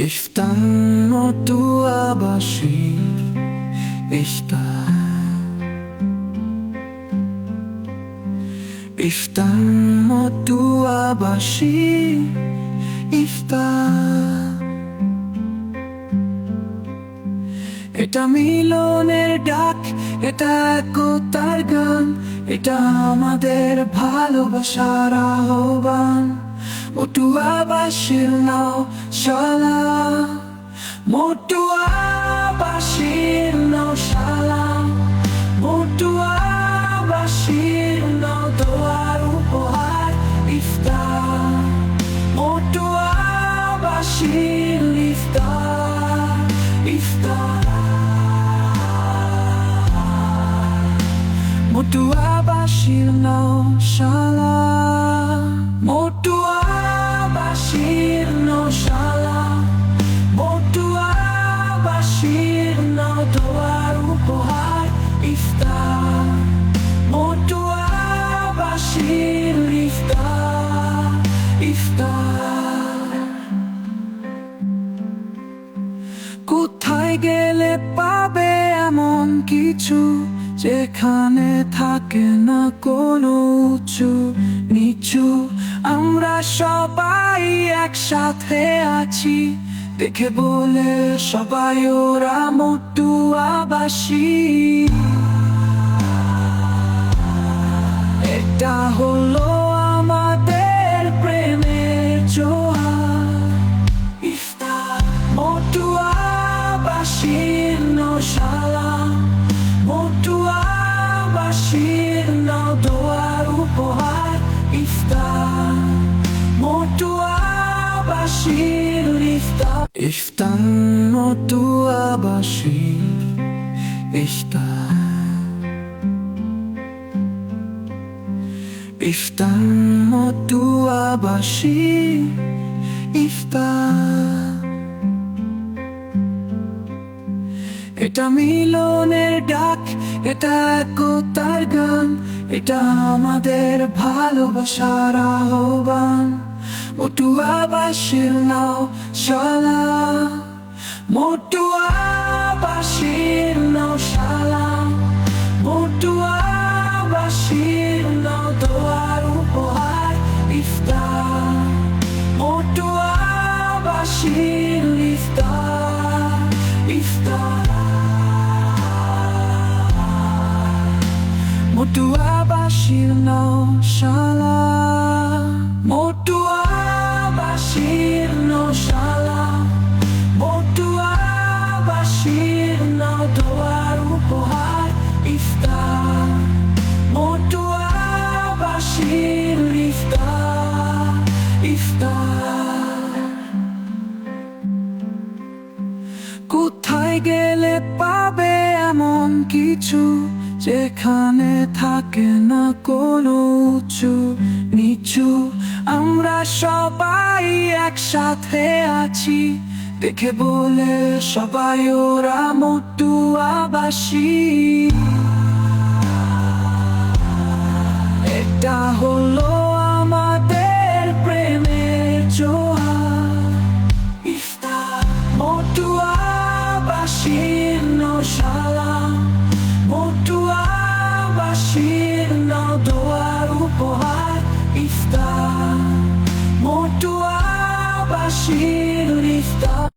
ইফতার মতুয়াবাসী ইফতার ইফতার মতুয়াবাসী ইফতার। এটা মিলনের ডাক, এটা একতার গান, এটা আমাদের ভালোবাসার আহ্বান। মতুয়াবাসীর নাও সালাম, মতুয়াবাসীর নাও সালাম, মতুয়াবাসীর নাও দোয়ার উপহার ইফতার। মতুয়াবাসীর ইফতার ইফতার, মতুয়াবাসীর নাও সালাম, মতুয়াবাসীর নাও সালাম, মতুয়াবাসীর নাও দোয়ার উপহার ইফতার। মতুয়াবাসীর ইফতার ইফতার। কোথায় গেলে পাবে এমন কিছু যেখানে থাকে না কোনো উঁচু নিচু। আমরা সবাই একসাথে আছি, দেখে বলে সবাই ওরা মতুয়াবাসী। এটা হলো আমাদের প্রেমের জোয়ার ইফতার। মতুয়াবাসীর নাও সালাম, মতুয়াবাসীর নাও দোয়ার উপহার ইফতার। মতুয়াবাসীর ইফতার ইফতার, মতুয়াবাসীর ইফতার ইফতার, মতুয়াবাসীর ইফতার। এটা মিলনের ডাক, এটা একতার গান, এটা আমাদের ভালোবাসার আহ্বান। মতুয়াবাসীর নাও সালাম, মতুয়াবাসীর নাও সালাম, মতুয়াবাসীর নাও দোয়ার উপহার ইফতার। মতুয়াবাসীর ইফতার ইফতার, মতুয়াবাসীর নাও সালাম, মতুয়াবাসীর নাও সালাম, মতুয়াবাসীর নাও দোয়ার উপহার ইফতার। মতুয়াবাসীর ইফতার ইফতার। কোথায় গেলে পাবে এমন কিছু যেখানে থাকে না কোনো উঁচু নিচু। আমরা সবাই একসাথে আছি, দেখে বলে সবাই ওরা মতুয়াবাসী। এটা হলো আমাদের প্রেমের জোয়ার ইফতার। মতুয়াবাসীর নাও সালাম, মতুয়াবাসীর নাও দোয়ার উপহার ইফতার। মতুয়াবাসীর ইফতার।